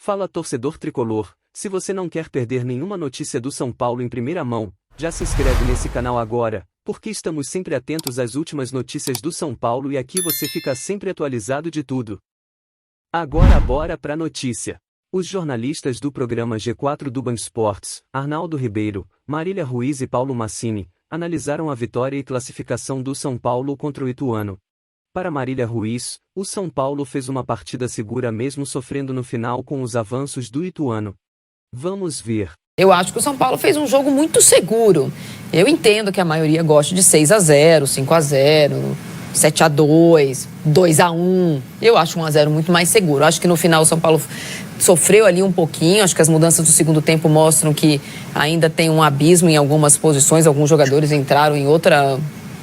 Fala torcedor tricolor, se você não quer perder nenhuma notícia do São Paulo em primeira mão, já se inscreve nesse canal agora, porque estamos sempre atentos às últimas notícias do São Paulo e aqui você fica sempre atualizado de tudo. Agora bora pra notícia. Os jornalistas do programa G4 do Band Esportes, Arnaldo Ribeiro, Marília Ruiz e Paulo Massini, analisaram a vitória e classificação do São Paulo contra o Ituano. Para Marília Ruiz, o São Paulo fez uma partida segura mesmo sofrendo no final com os avanços do Ituano. Vamos ver. Eu acho que o São Paulo fez um jogo muito seguro. Eu entendo que a maioria gosta de 6-0, 5-0, 7-2, 2-1. Eu acho 1-0 muito mais seguro. Eu acho que no final o São Paulo sofreu ali um pouquinho. Acho que as mudanças do segundo tempo mostram que ainda tem um abismo em algumas posições. Alguns jogadores entraram em outra...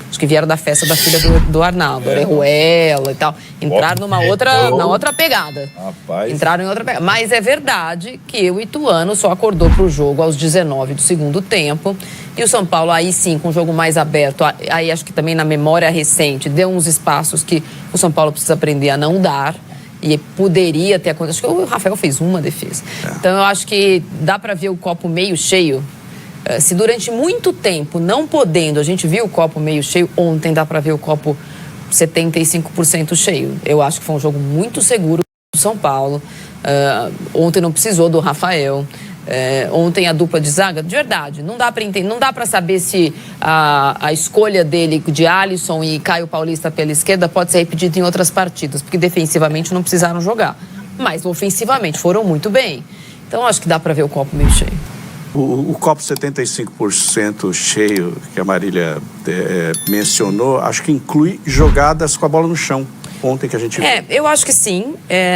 Acho que vieram da festa da filha do Arnaldo, Orejuela e na outra pegada. Rapaz. Entraram em outra pegada. Mas é verdade que o Ituano só acordou para o jogo aos 19 do segundo tempo. E o São Paulo, aí sim, com o jogo mais aberto, aí acho que também na memória recente, deu uns espaços que o São Paulo precisa aprender a não dar. E poderia ter acontecido. Acho que o Rafael fez uma defesa. Então eu acho que dá para ver o copo meio cheio. Se durante muito tempo, não podendo, a gente viu o copo meio cheio, ontem dá para ver o copo 75% cheio. Eu acho que foi um jogo muito seguro do São Paulo. Ontem não precisou do Rafael. Ontem a dupla de zaga, de verdade, não dá para entender, não dá para saber se a escolha dele de Alisson e Caio Paulista pela esquerda pode ser repetida em outras partidas, porque defensivamente não precisaram jogar. Mas ofensivamente foram muito bem. Então acho que dá para ver o copo meio cheio. O copo 75% cheio que a Marília mencionou, acho que inclui jogadas com a bola no chão. Ontem que a gente viu. Eu acho que sim,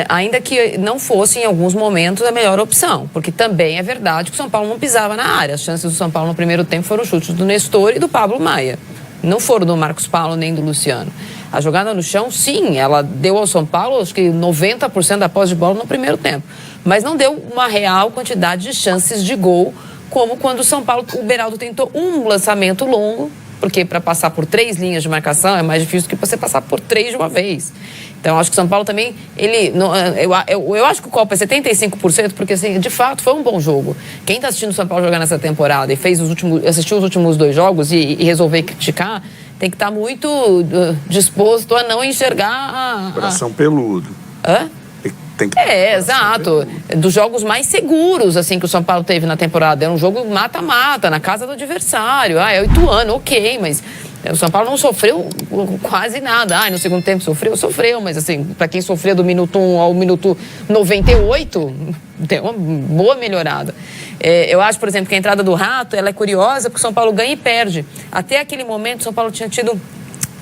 ainda que não fosse em alguns momentos a melhor opção, porque também é verdade que o São Paulo não pisava na área. As chances do São Paulo no primeiro tempo foram chutes do Nestor e do Pablo Maia. Não foram do Marcos Paulo nem do Luciano. A jogada no chão, sim, ela deu ao São Paulo, acho que 90% da posse de bola no primeiro tempo. Mas não deu uma real quantidade de chances de gol, como quando o São Paulo, o Beraldo tentou um lançamento longo, porque para passar por 3 linhas de marcação é mais difícil do que você passar por 3 de uma vez. Então, acho que o São Paulo também, eu acho que o copo é 75%, porque, assim, de fato, foi um bom jogo. Quem está assistindo o São Paulo jogar nessa temporada e assistiu os últimos 2 jogos e resolver criticar, tem que estar muito disposto a não enxergar Coração peludo. Hã? Tem que exato. Dos jogos mais seguros, assim, que o São Paulo teve na temporada. Era um jogo mata-mata, na casa do adversário. É o Ituano, ok, mas o São Paulo não sofreu quase nada. No segundo tempo sofreu, mas assim, para quem sofreu do minuto 1 ao minuto 98, tem uma boa melhorada. Eu acho, por exemplo, que a entrada do Rato, ela é curiosa, porque o São Paulo ganha e perde. Até aquele momento, o São Paulo tinha tido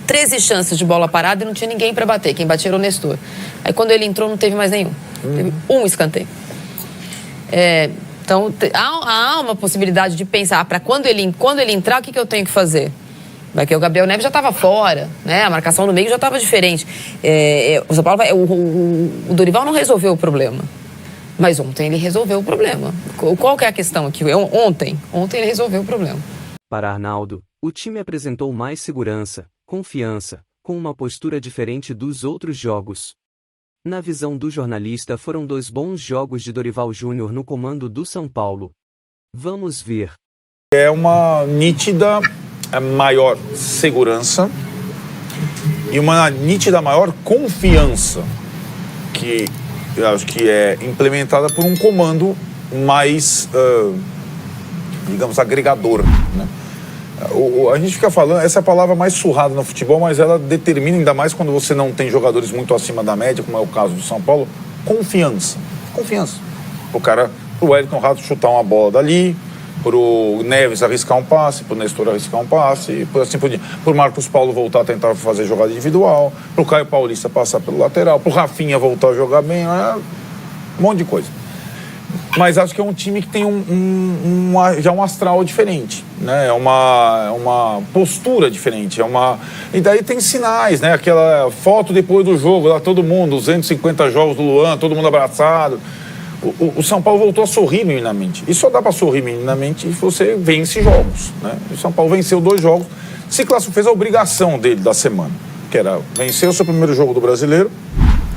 13 chances de bola parada e não tinha ninguém para bater. Quem batia era o Nestor. Aí quando ele entrou não teve mais nenhum. Teve um escanteio. Então há uma possibilidade de pensar para quando ele entrar, o que eu tenho que fazer? Porque o Gabriel Neves já estava fora, né? A marcação no meio já estava diferente. O São Paulo o Dorival não resolveu o problema. Mas ontem ele resolveu o problema. Qual que é a questão aqui? Ontem ele resolveu o problema. Para Arnaldo, o time apresentou mais segurança, confiança, com uma postura diferente dos outros jogos. Na visão do jornalista, foram 2 bons jogos de Dorival Júnior no comando do São Paulo. Vamos ver. É uma nítida maior segurança e uma nítida maior confiança que eu acho que é implementada por um comando mais, digamos, agregador, né? A gente fica falando, essa é a palavra mais surrada no futebol, mas ela determina, ainda mais quando você não tem jogadores muito acima da média, como é o caso do São Paulo, confiança. Confiança. Pro Wellington Rato chutar uma bola dali, pro Neves arriscar um passe, pro Nestor arriscar um passe, e por assim por diante. Pro Marcos Paulo voltar a tentar fazer jogada individual, pro Caio Paulista passar pelo lateral, pro Rafinha voltar a jogar bem, um monte de coisa. Mas acho que é um time que tem já um astral diferente, né? É uma postura diferente, e daí tem sinais, né? Aquela foto depois do jogo, lá todo mundo, 250 jogos do Luan, todo mundo abraçado. O São Paulo voltou a sorrir minimamente. E só dá para sorrir minimamente se você vence jogos, né? O São Paulo venceu 2 jogos, se classificou, fez a obrigação dele da semana, que era vencer o seu primeiro jogo do Brasileiro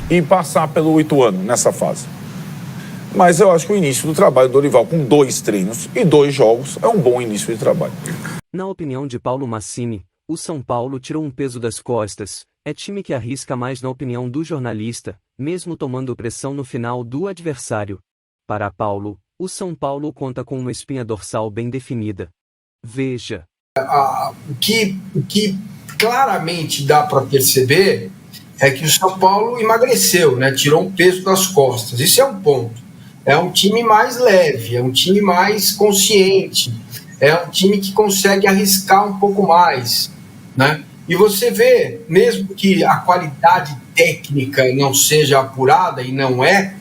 e passar pelo Ituano nessa fase. Mas eu acho que o início do trabalho do Dorival com 2 treinos e 2 jogos é um bom início de trabalho. Na opinião de Paulo Massini, o São Paulo tirou um peso das costas, é time que arrisca mais na opinião do jornalista, mesmo tomando pressão no final do adversário. Para Paulo, o São Paulo conta com uma espinha dorsal bem definida. Veja. O que claramente dá para perceber é que o São Paulo emagreceu, né? Tirou um peso das costas. Isso é um ponto. É um time mais leve, é um time mais consciente, é um time que consegue arriscar um pouco mais, né? E você vê, mesmo que a qualidade técnica não seja apurada, e não é,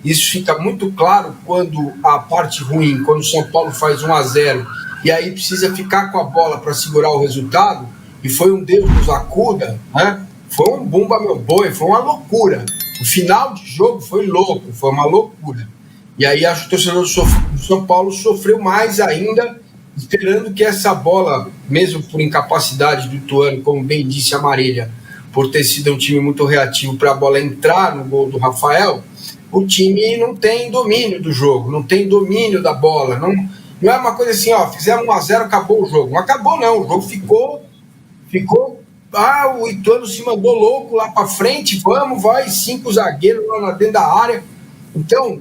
isso fica muito claro quando a parte ruim, quando o São Paulo faz 1-0 e aí precisa ficar com a bola para segurar o resultado, e foi um Deus nos acuda, né? Foi um bumba meu boi, foi uma loucura. O final de jogo foi louco, foi uma loucura. E aí acho que o torcedor do São Paulo sofreu mais ainda, esperando que essa bola, mesmo por incapacidade do Ituano, como bem disse a Marília, por ter sido um time muito reativo para a bola entrar no gol do Rafael, o time não tem domínio do jogo, não tem domínio da bola, não é uma coisa assim, ó, fizemos 1-0, acabou o jogo. Não acabou não, o jogo ficou, o Ituano se mandou louco lá para frente, vai, 5 zagueiros lá dentro da área. Então,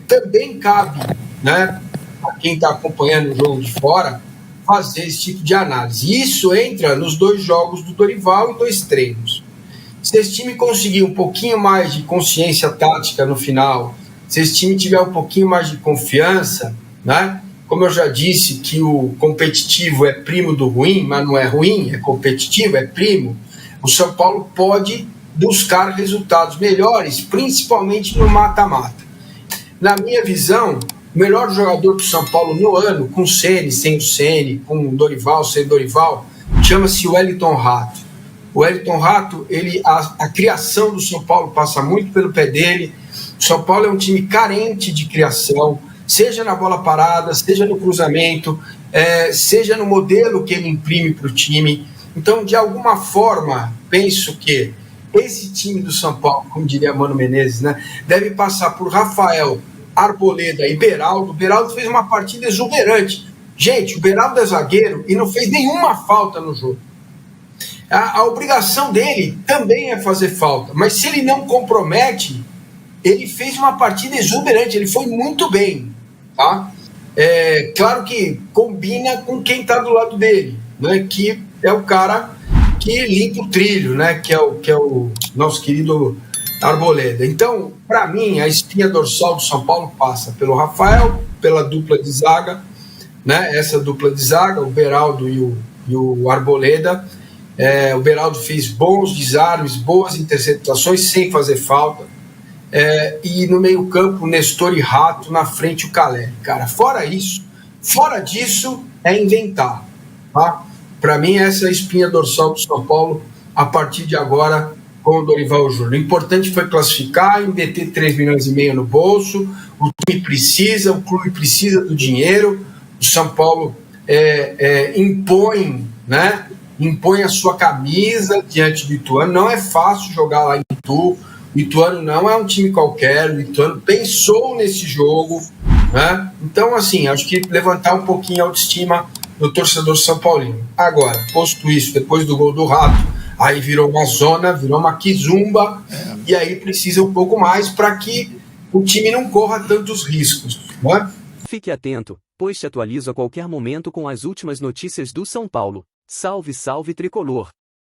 também cabe, né, a quem está acompanhando o jogo de fora, fazer esse tipo de análise. E isso entra nos 2 jogos do Dorival e 2 treinos. Se esse time conseguir um pouquinho mais de consciência tática no final, se esse time tiver um pouquinho mais de confiança, né? Como eu já disse que o competitivo é primo do ruim, mas não é ruim, é competitivo, é primo, o São Paulo pode buscar resultados melhores, principalmente no mata-mata. Na minha visão, o melhor jogador do São Paulo no ano, com o Ceni, sem o Ceni, com o Dorival, sem o Dorival, chama-se Wellington Rato. O Wellington Rato, a criação do São Paulo passa muito pelo pé dele. O São Paulo é um time carente de criação, seja na bola parada, seja no cruzamento, seja no modelo que ele imprime para o time. Então, de alguma forma, penso que esse time do São Paulo, como diria Mano Menezes, né, deve passar por Rafael, Arboleda e Beraldo. O Beraldo fez uma partida exuberante. Gente, o Beraldo é zagueiro e não fez nenhuma falta no jogo. A obrigação dele também é fazer falta, mas se ele não compromete, ele fez uma partida exuberante, ele foi muito bem, tá? Claro que combina com quem está do lado dele, né? Que é o cara que limpa o trilho, né? Que é o nosso querido Arboleda. Então, para mim, a espinha dorsal do São Paulo passa pelo Rafael, pela dupla de zaga, né? Essa dupla de zaga, o Beraldo e o Arboleda. O Beraldo fez bons desarmes, boas interceptações sem fazer falta. E no meio campo, Nestor e Rato, na frente o Caleri. Cara, fora disso, é inventar. Tá? Para mim, essa é a espinha dorsal do São Paulo a partir de agora com o Dorival Júnior. O importante foi classificar e meter 3,5 milhões no bolso. O time precisa, o clube precisa do dinheiro. O São Paulo impõe, né? Impõe a sua camisa diante do Ituano. Não é fácil jogar lá em Itu. O Ituano não é um time qualquer. O Ituano pensou nesse jogo, né? Então, assim, acho que levantar um pouquinho a autoestima do torcedor São Paulino. Agora, posto isso, depois do gol do Rato, aí virou uma zona, virou uma quizumba, e aí precisa um pouco mais para que o time não corra tantos riscos, né? Fique atento, pois te atualizo a qualquer momento com as últimas notícias do São Paulo. Salve, salve tricolor!